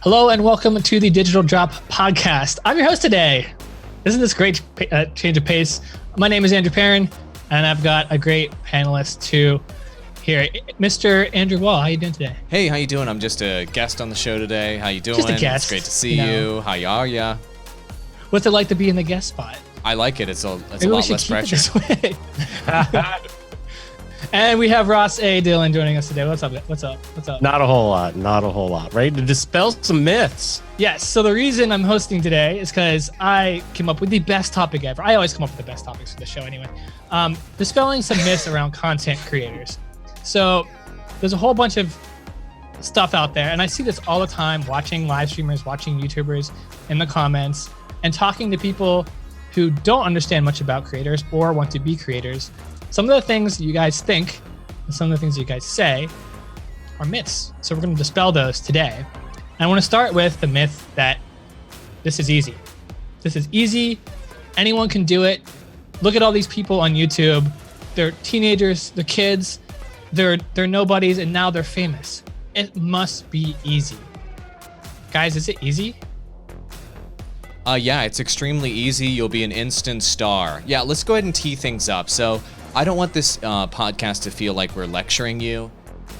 Hello and welcome to the Digital Drop Podcast. I'm your host today. Isn't this great change of pace? My name is Andrew Perrin, and I've got a great panelist too here, Mr. Andrew Wall. How you doing today? Hey, how you doing? I'm just a guest on the show today. How you doing? Just a guest. It's great to see you. How are ya? What's it like to be in the guest spot? I like it. It's a Maybe lot less pressure. It this way. And we have Ross A. Dillon joining us today. What's up? What's up? Not a whole lot. Ready to dispel some myths. Yes. So the reason I'm hosting today is because I came up with the best topic ever. I always come up with the best topics for the show anyway. Dispelling some myths around content creators. So there's a whole bunch of stuff out there, and I see this all the time, watching live streamers, watching YouTubers in the comments, and talking to people who don't understand much about creators or want to be creators. Some of the things you guys think and some of the things you guys say are myths. So we're going to dispel those today. And I want to start with the myth that this is easy. This is easy. Anyone can do it. Look at all these people on YouTube. They're teenagers, they're kids, they're nobodies, and now they're famous. It must be easy. Guys, is it easy? Yeah, it's extremely easy. You'll be an instant star. Yeah, let's go ahead and tee things up. So I don't want this podcast to feel like we're lecturing you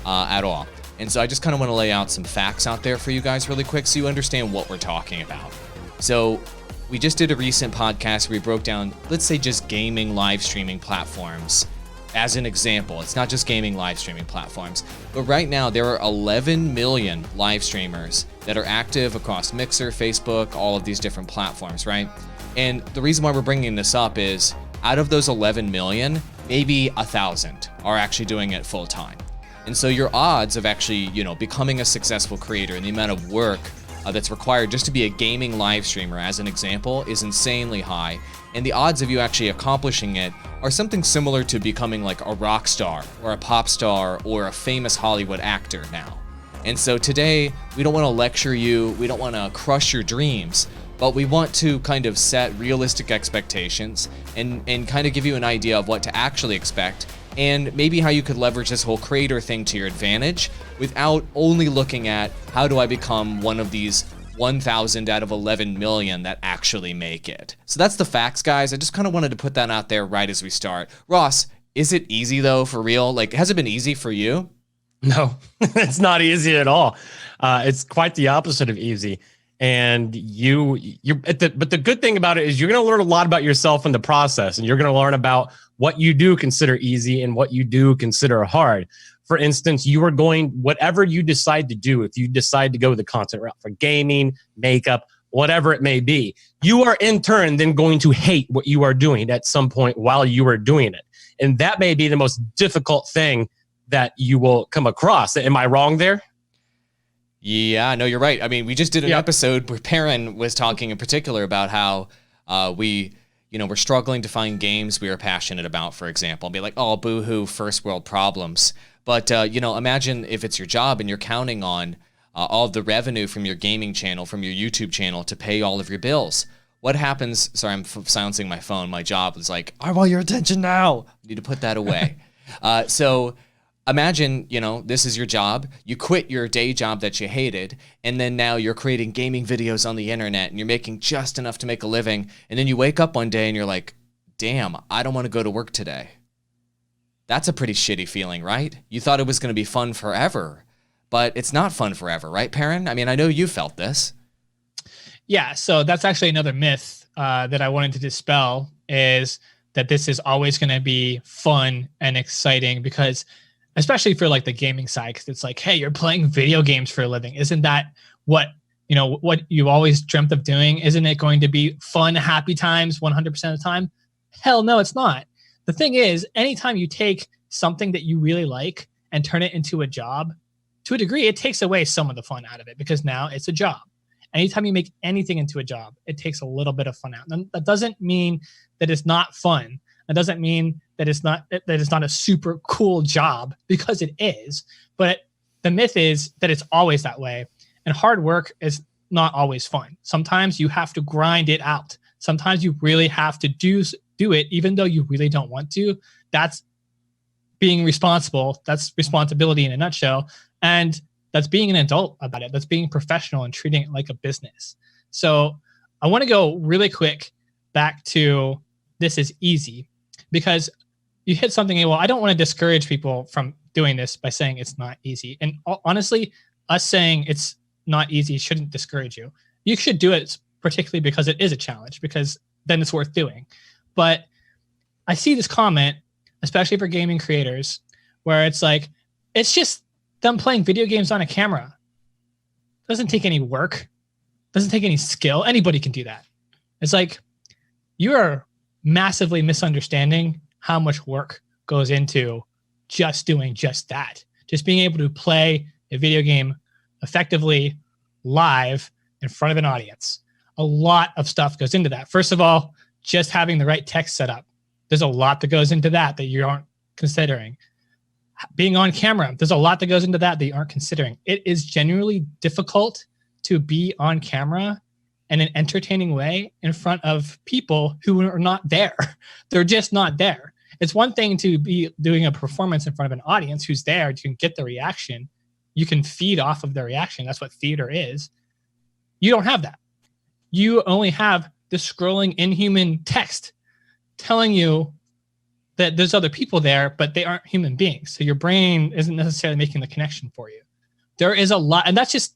at all. And so I just kind of want to lay out some facts out there for you guys really quick so you understand what we're talking about. So we just did a recent podcast where we broke down, let's say, just gaming live streaming platforms as an example. It's not just gaming live streaming platforms, but right now there are 11 million live streamers that are active across Mixer, Facebook, all of these different platforms, right? And the reason why we're bringing this up is out of those 11 million, maybe 1,000 are actually doing it full time. And so your odds of actually, becoming a successful creator and the amount of work that's required just to be a gaming live streamer, as an example, is insanely high. And the odds of you actually accomplishing it are something similar to becoming like a rock star or a pop star or a famous Hollywood actor now. And so today, we don't want to lecture you, we don't want to crush your dreams, but we want to kind of set realistic expectations and kind of give you an idea of what to actually expect and maybe how you could leverage this whole creator thing to your advantage without only looking at how do I become one of these 1,000 out of 11 million that actually make it. So that's the facts, guys. I just kind of wanted to put that out there right as we start. Ross, is it easy though, for real? Like, has it been easy for you? No, it's not easy at all. It's quite the opposite of easy. And but the good thing about it is you're going to learn a lot about yourself in the process, and you're going to learn about what you do consider easy and what you do consider hard. For instance, whatever you decide to do, if you decide to go the content route for gaming, makeup, whatever it may be, you are in turn then going to hate what you are doing at some point while you are doing it. And that may be the most difficult thing that you will come across. Am I wrong there? Yeah, no, you're right. I mean, we just did an episode where Perrin was talking in particular about how we're struggling to find games we are passionate about, for example. Be like, oh, boo-hoo, first world problems. But, imagine if it's your job and you're counting on all of the revenue from your gaming channel, from your YouTube channel to pay all of your bills. What happens? Sorry, I'm silencing my phone. My job is like, I want your attention now. I need to put that away. So imagine, this is your job. You quit your day job that you hated, and then now you're creating gaming videos on the internet, and you're making just enough to make a living. And then you wake up one day and you're like, damn, I don't want to go to work today. That's a pretty shitty feeling, right? You thought it was going to be fun forever, but it's not fun forever, right, Perrin? I mean, I know you felt this. Yeah, so that's actually another myth that I wanted to dispel, is that this is always going to be fun and exciting, because especially for like the gaming side, because it's like, hey, you're playing video games for a living. Isn't that what you've always dreamt of doing? Isn't it going to be fun, happy times 100% of the time? Hell no, it's not. The thing is, anytime you take something that you really like and turn it into a job, to a degree, it takes away some of the fun out of it, because now it's a job. Anytime you make anything into a job, it takes a little bit of fun out. And that doesn't mean that it's not fun. That doesn't mean that it's not a super cool job, because it is. But the myth is that it's always that way. And hard work is not always fun. Sometimes you have to grind it out. Sometimes you really have to do it, even though you really don't want to. That's being responsible. That's responsibility in a nutshell. And that's being an adult about it, that's being professional and treating it like a business. So I want to go really quick back to this is easy, because you hit something. Well, I don't want to discourage people from doing this by saying it's not easy. And honestly, us saying it's not easy shouldn't discourage you. You should do it particularly because it is a challenge, because then it's worth doing. But I see this comment, especially for gaming creators, where it's like, it's just them playing video games on a camera. Doesn't take any work. Doesn't take any skill. Anybody can do that. It's like, you are massively misunderstanding how much work goes into just doing just that. Just being able to play a video game effectively live in front of an audience. A lot of stuff goes into that. First of all, just having the right text set up. There's a lot that goes into that you aren't considering. Being on camera, there's a lot that goes into that you aren't considering. It is genuinely difficult to be on camera in an entertaining way in front of people who are not there. They're just not there. It's one thing to be doing a performance in front of an audience who's there. You can get the reaction. You can feed off of the reaction. That's what theater is. You don't have that. You only have the scrolling inhuman text telling you that there's other people there, but they aren't human beings. So your brain isn't necessarily making the connection for you. There is a lot, and that's just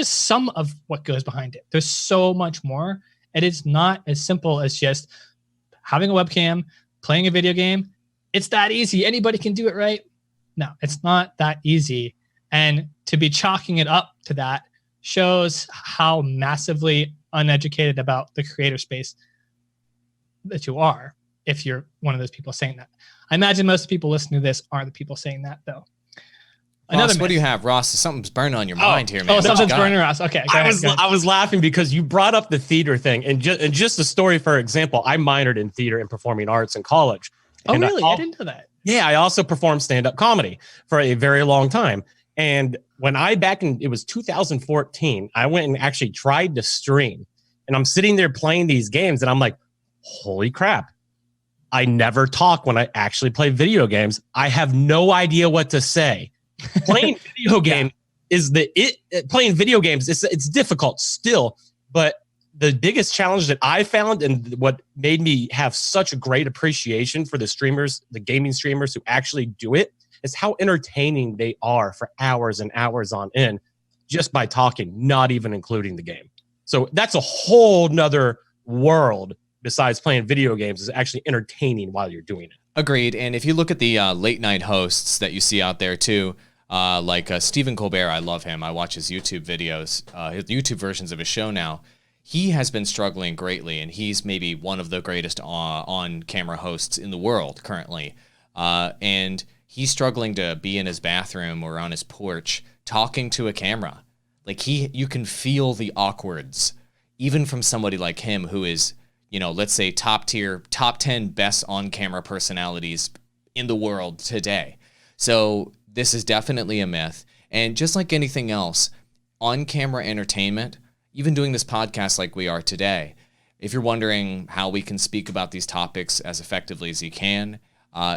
some of what goes behind it. There's so much more. And it's not as simple as just having a webcam, playing a video game. It's that easy. Anybody can do it, right? No, it's not that easy. And to be chalking it up to that shows how massively uneducated about the creator space that you are, if you're one of those people saying that. I imagine most people listening to this aren't the people saying that, though. Ross, what do you have? Ross, something's burning on your mind here, man. Oh, something's burning, Ross. Okay. I was laughing because you brought up the theater thing. And just the story, for example, I minored in theater and performing arts in college. Oh, really? I didn't know that. Yeah, I also performed stand-up comedy for a very long time. And when it was 2014, I went and actually tried to stream. And I'm sitting there playing these games, and I'm like, holy crap. I never talk when I actually play video games. I have no idea what to say. Playing video game playing video games, it's difficult still, but the biggest challenge that I found, and what made me have such a great appreciation for the gaming streamers who actually do it, is how entertaining they are for hours and hours on end, just by talking, not even including the game. So that's a whole nother world besides playing video games, is actually entertaining while you're doing it. Agreed. And if you look at the late night hosts that you see out there too, like Stephen Colbert, I love him. I watch his YouTube videos, his YouTube versions of his show now. He has been struggling greatly, and he's maybe one of the greatest on-camera hosts in the world currently. And he's struggling to be in his bathroom or on his porch talking to a camera. Like you can feel the awkwards, even from somebody like him who is, let's say top 10 best on-camera personalities in the world today. So this is definitely a myth. And just like anything else, on-camera entertainment, even doing this podcast like we are today, if you're wondering how we can speak about these topics as effectively as you can,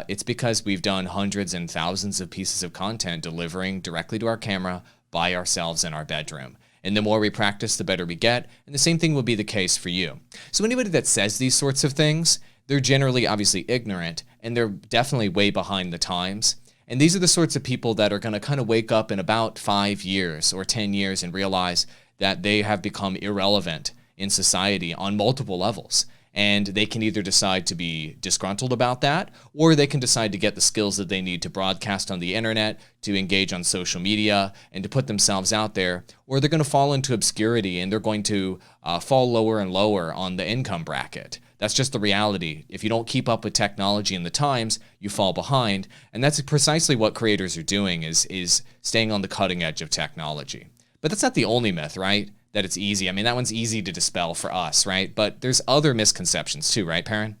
it's because we've done hundreds and thousands of pieces of content delivering directly to our camera by ourselves in our bedroom. And the more we practice, the better we get. And the same thing will be the case for you. So anybody that says these sorts of things, they're generally obviously ignorant, and they're definitely way behind the times. And these are the sorts of people that are going to kind of wake up in about 5 years or 10 years and realize that they have become irrelevant in society on multiple levels. And they can either decide to be disgruntled about that, or they can decide to get the skills that they need to broadcast on the internet, to engage on social media, and to put themselves out there, or they're going to fall into obscurity and they're going to fall lower and lower on the income bracket. That's just the reality. If you don't keep up with technology and the times, you fall behind. And that's precisely what creators are doing, is staying on the cutting edge of technology. But that's not the only myth, right? That it's easy. I mean, that one's easy to dispel for us, right? But there's other misconceptions too, right, Perrin?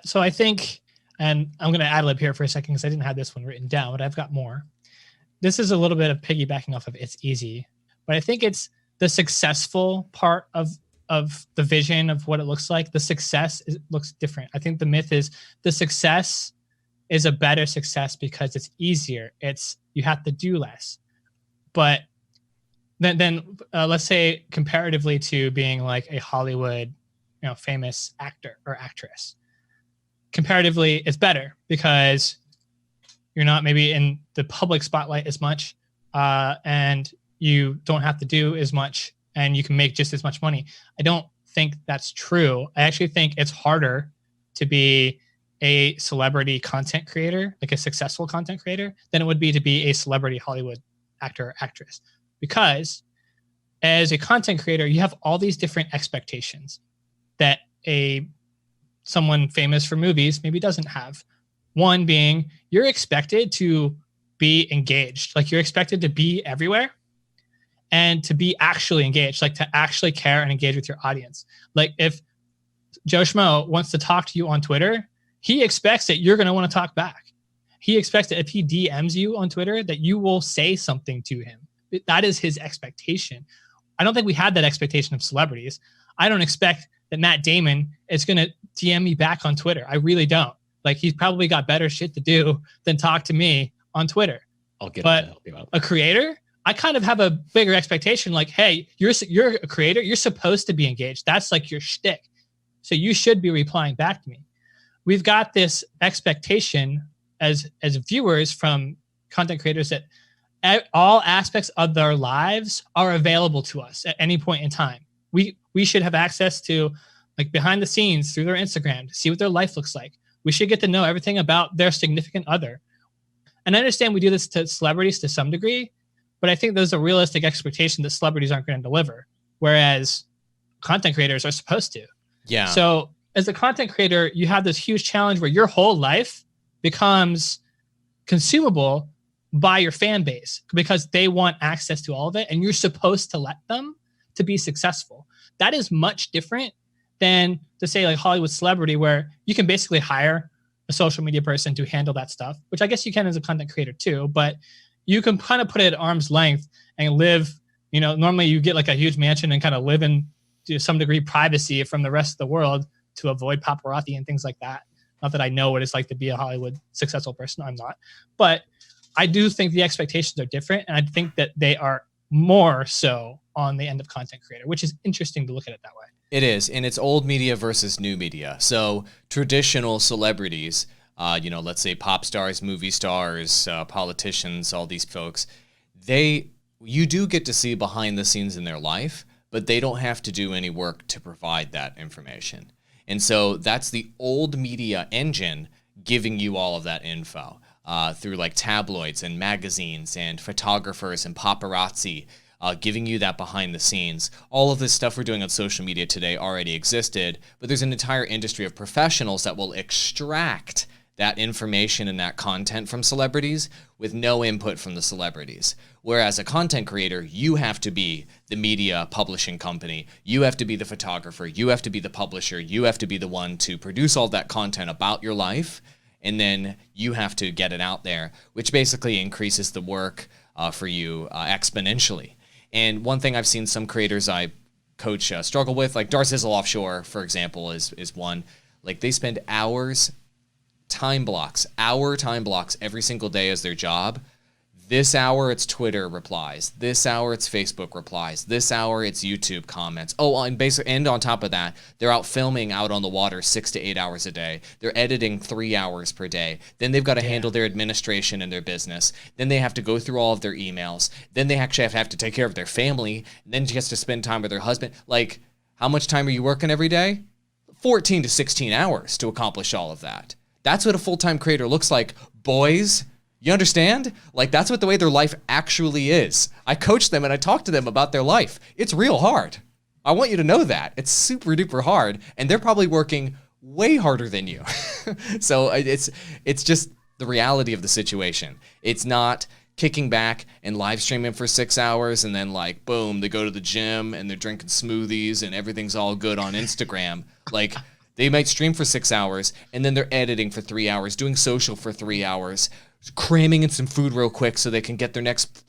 So I think, and I'm going to ad-lib here for a second because I didn't have this one written down, but I've got more. This is a little bit of piggybacking off of it's easy, but I think it's the successful part of the vision of what it looks like. The success looks different. I think the myth is the success is a better success because it's easier. You have to do less. But then let's say comparatively to being like a Hollywood, famous actor or actress, comparatively it's better because you're not maybe in the public spotlight as much, and you don't have to do as much, and you can make just as much money. I don't think that's true. I actually think it's harder to be a celebrity content creator, like a successful content creator, than it would be to be a celebrity Hollywood actor or actress. Because as a content creator, you have all these different expectations that someone famous for movies maybe doesn't have. One being you're expected to be engaged, like you're expected to be everywhere and to be actually engaged, like to actually care and engage with your audience. Like if Joe Schmo wants to talk to you on Twitter, he expects that you're going to want to talk back. He expects that if he DMs you on Twitter, that you will say something to him. That is his expectation. I don't think we had that expectation of celebrities. I don't expect that Matt Damon is going to DM me back on Twitter. I really don't. Like, he's probably got better shit to do than talk to me on Twitter. I'll get but to help you out. A creator, I kind of have a bigger expectation. Like, hey, you're a creator. You're supposed to be engaged. That's like your shtick. So you should be replying back to me. We've got this expectation as viewers from content creators that all aspects of their lives are available to us at any point in time. We should have access to, like, behind the scenes through their Instagram to see what their life looks like. We should get to know everything about their significant other. And I understand we do this to celebrities to some degree, but I think there's a realistic expectation that celebrities aren't going to deliver, whereas content creators are supposed to. Yeah. So as a content creator, you have this huge challenge where your whole life becomes consumable by your fan base because they want access to all of it, and you're supposed to let them to be successful. That is much different than to say like Hollywood celebrity, where you can basically hire a social media person to handle that stuff, which I guess you can as a content creator too, but you can kind of put it at arm's length and live, normally you get like a huge mansion and kind of live in to some degree privacy from the rest of the world to avoid paparazzi and things like that. Not that I know what it's like to be a Hollywood successful person. I'm not, but I do think the expectations are different. And I think that they are more so on the end of content creator, which is interesting to look at it that way. It is, and it's old media versus new media. So traditional celebrities, let's say pop stars, movie stars, politicians, all these folks, you do get to see behind the scenes in their life, but they don't have to do any work to provide that information. And so that's the old media engine giving you all of that info through like tabloids and magazines and photographers and paparazzi. Giving you that behind the scenes. All of this stuff we're doing on social media today already existed, but there's an entire industry of professionals that will extract that information and that content from celebrities with no input from the celebrities. Whereas a content creator, you have to be the media publishing company. You have to be the photographer. You have to be the publisher. You have to be the one to produce all that content about your life, and then you have to get it out there, which basically increases the work for you exponentially. And one thing I've seen some creators I coach struggle with, like Dar Sizzle Offshore, for example, is one. Like, they spend hour time blocks every single day as their job. This hour, it's Twitter replies. This hour, it's Facebook replies. This hour, it's YouTube comments. Oh, and on top of that, they're out filming out on the water 6 to 8 hours a day. They're editing 3 hours per day. Then they've got to handle their administration and their business. Then they have to go through all of their emails. Then they actually have to take care of their family. And then she has to spend time with their husband. Like, how much time are you working every day? 14 to 16 hours to accomplish all of that. That's what a full-time creator looks like, boys. You understand? Like, that's what the way their life actually is. I coach them and I talk to them about their life. It's real hard. I want you to know that. It's super duper hard, and they're probably working way harder than you. So it's just the reality of the situation. It's not kicking back and live streaming for 6 hours and then, like, boom, they go to the gym and they're drinking smoothies and everything's all good on Instagram. Like, they might stream for 6 hours and then they're editing for 3 hours, doing social for 3 hours, cramming in some food real quick so they can get their next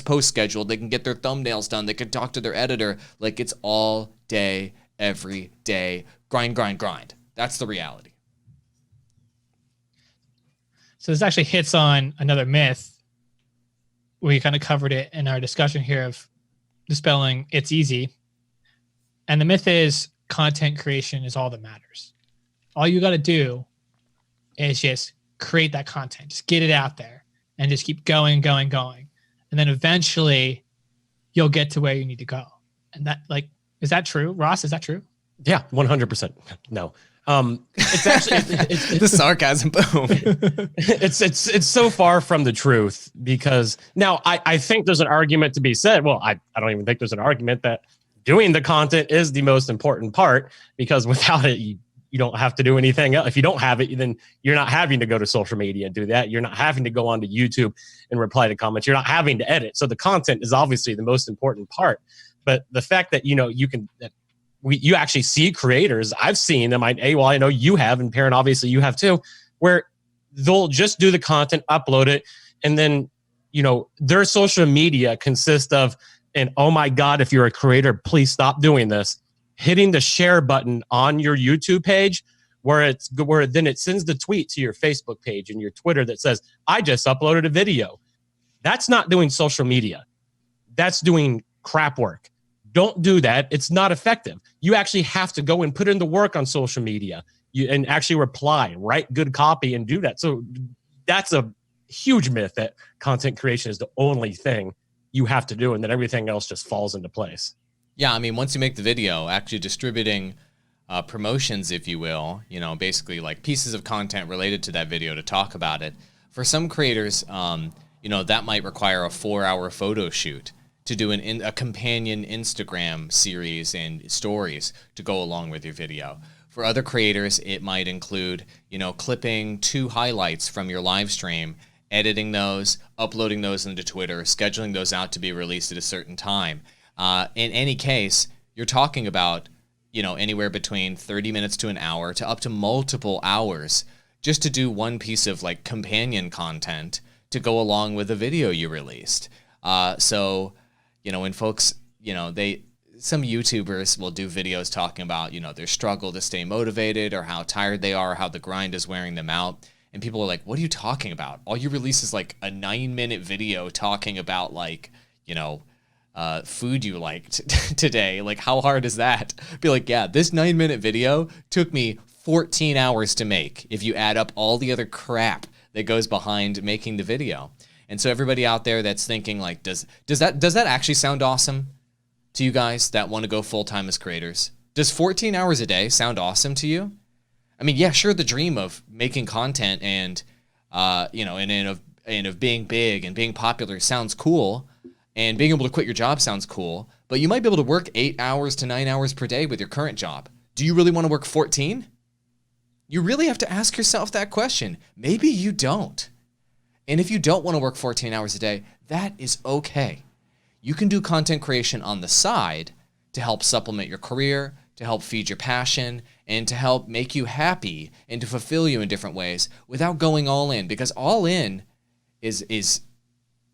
post scheduled. They can get their thumbnails done. They can talk to their editor. Like, it's all day, every day. Grind, grind, grind. That's the reality. So this actually hits on another myth. We kind of covered it in our discussion here of dispelling it's easy. And the myth is content creation is all that matters. All you got to do is just create that content, just get it out there and just keep going. And then eventually you'll get to where you need to go. And that, like, is that true? Ross, is that true? Yeah, 100%. No. It's actually the sarcasm. Boom. It's so far from the truth, because now I think there's an argument to be said. Well, I don't even think there's an argument that doing the content is the most important part, because without it, you don't have to do anything else. If you don't have it, then you're not having to go to social media and do that. You're not having to go onto YouTube and reply to comments. You're not having to edit. So the content is obviously the most important part. But the fact that, you actually see creators, I've seen them. I know you have, and Perrin, obviously you have too, where they'll just do the content, upload it, and then, their social media consists of, and oh my God, if you're a creator, please stop doing this, hitting the share button on your YouTube page, where then it sends the tweet to your Facebook page and your Twitter that says, I just uploaded a video. That's not doing social media. That's doing crap work. Don't do that. It's not effective. You actually have to go and put in the work on social media and actually reply, write good copy, and do that. So that's a huge myth that content creation is the only thing you have to do, and that everything else just falls into place. Yeah, I mean, once you make the video, actually distributing promotions, if you will, basically like pieces of content related to that video to talk about it. For some creators, that might require a 4-hour photo shoot to do a companion Instagram series and stories to go along with your video. For other creators, it might include, clipping 2 highlights from your live stream, editing those, uploading those into Twitter, scheduling those out to be released at a certain time. In any case, you're talking about, anywhere between 30 minutes to an hour to up to multiple hours just to do one piece of like companion content to go along with the video you released. When folks, some YouTubers will do videos talking about, their struggle to stay motivated or how tired they are, how the grind is wearing them out. And people are like, what are you talking about? All you release is like a 9-minute video talking about like, food you liked today. Like, how hard is that? Be like, yeah, this 9-minute video took me 14 hours to make if you add up all the other crap that goes behind making the video. And so everybody out there that's thinking like, does that actually sound awesome to you guys that want to go full-time as creators? Does 14 hours a day sound awesome to you? I mean, yeah, sure, the dream of making content and of being big and being popular sounds cool, and being able to quit your job sounds cool, but you might be able to work 8 hours to 9 hours per day with your current job. Do you really want to work 14? You really have to ask yourself that question. Maybe you don't. And if you don't want to work 14 hours a day, that is okay. You can do content creation on the side to help supplement your career, to help feed your passion, and to help make you happy and to fulfill you in different ways without going all in, because all in it's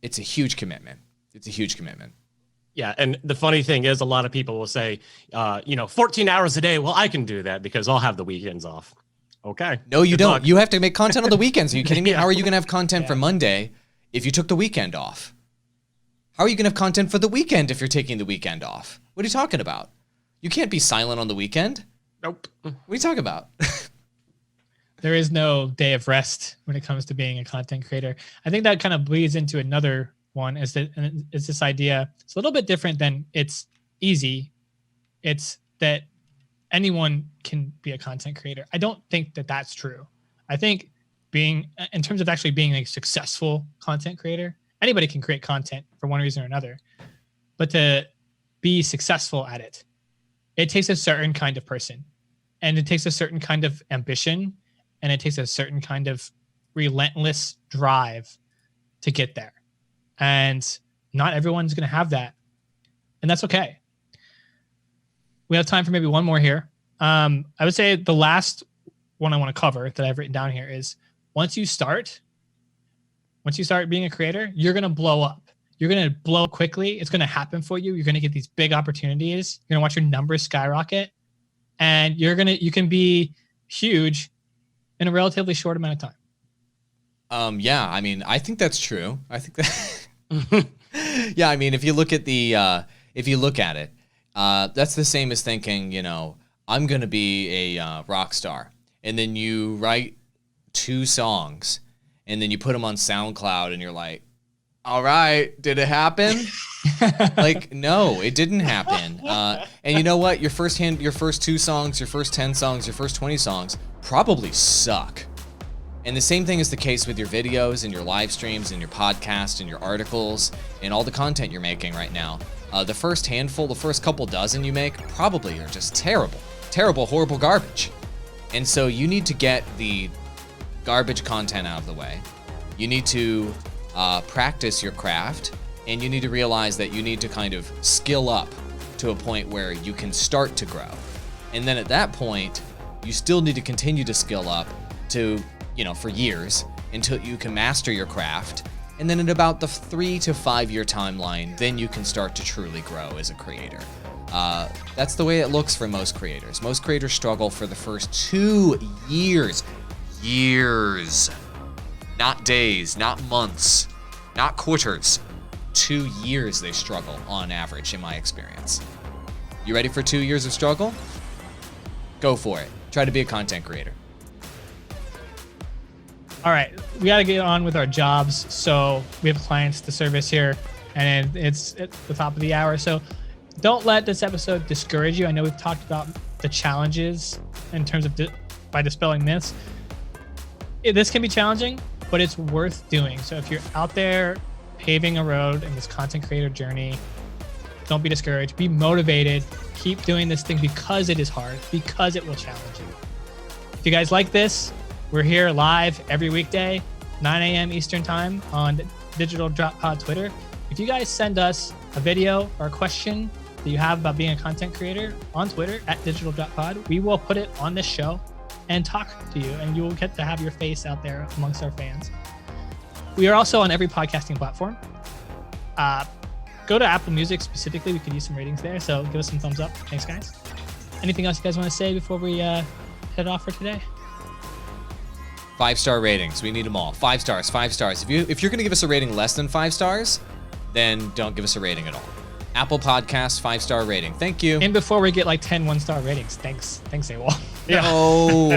a huge commitment. It's a huge commitment. Yeah, and the funny thing is, a lot of people will say, 14 hours a day. Well, I can do that because I'll have the weekends off. Okay. No, you don't. You have to make content on the weekends. Are you kidding me? Yeah. How are you going to have content for Monday if you took the weekend off? How are you going to have content for the weekend if you're taking the weekend off? What are you talking about? You can't be silent on the weekend. Nope. What are you talking about? There is no day of rest when it comes to being a content creator. I think that kind of bleeds into another one, is this idea. It's a little bit different than it's easy. It's that anyone can be a content creator. I don't think that that's true. I think in terms of actually being a successful content creator, anybody can create content for one reason or another. But to be successful at it, it takes a certain kind of person, and it takes a certain kind of ambition, and it takes a certain kind of relentless drive to get there. And not everyone's going to have that. And that's okay. We have time for maybe one more here. I would say the last one I want to cover that I've written down here is once you start being a creator, you're going to blow up. You're going to blow up quickly. It's going to happen for you. You're going to get these big opportunities. You're going to watch your numbers skyrocket, and you can be huge in a relatively short amount of time. Yeah, I mean, I think that's true. I think that. Yeah, I mean, if you look at it, that's the same as thinking, I'm gonna be a rock star, and then you write 2 songs, and then you put them on SoundCloud, and you're like, all right, did it happen? Like, no, it didn't happen. And you know what? Your first 2 songs, your first 10 songs, your first 20 songs probably suck. And the same thing is the case with your videos and your live streams and your podcast and your articles and all the content you're making right now. The first handful, the first couple dozen you make probably are just terrible, horrible garbage. And so you need to get the garbage content out of the way. You need to practice your craft, and you need to realize that you need to kind of skill up to a point where you can start to grow. And then at that point, you still need to continue to skill up to, for years until you can master your craft. And then at about the 3 to 5 year timeline, then you can start to truly grow as a creator. That's the way it looks for most creators. Most creators struggle for the first 2 years. Not days, not months, not quarters. 2 years they struggle on average, in my experience. You ready for 2 years of struggle? Go for it. Try to be a content creator. All right, we got to get on with our jobs. So we have clients to service here, and it's at the top of the hour. So don't let this episode discourage you. I know we've talked about the challenges in terms of by dispelling myths. This can be challenging, but it's worth doing. So if you're out there paving a road in this content creator journey, don't be discouraged. Be motivated. Keep doing this thing because it is hard, because it will challenge you. If you guys like this, we're here live every weekday, 9 a.m. Eastern time on Digital Drop Pod Twitter. If you guys send us a video or a question that you have about being a content creator on Twitter at Digital Drop Pod, we will put it on this show and talk to you, and you will get to have your face out there amongst our fans. We are also on every podcasting platform. Go to Apple Music specifically. We could use some ratings there, so give us some thumbs up. Thanks, guys. Anything else you guys want to say before we head off for today? 5-star ratings. We need them all. 5 stars, 5 stars. If you're going to give us a rating less than 5 stars, then don't give us a rating at all. Apple Podcasts, 5-star rating. Thank you. And before we get like 10 1-star ratings, thanks, AWOL. No.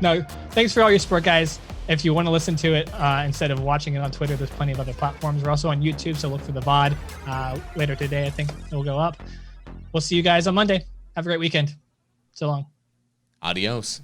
No, thanks for all your support, guys. If you want to listen to it instead of watching it on Twitter, there's plenty of other platforms. We're also on YouTube, so look for the VOD later today. I think it will go up. We'll see you guys on Monday. Have a great weekend. So long. Adios.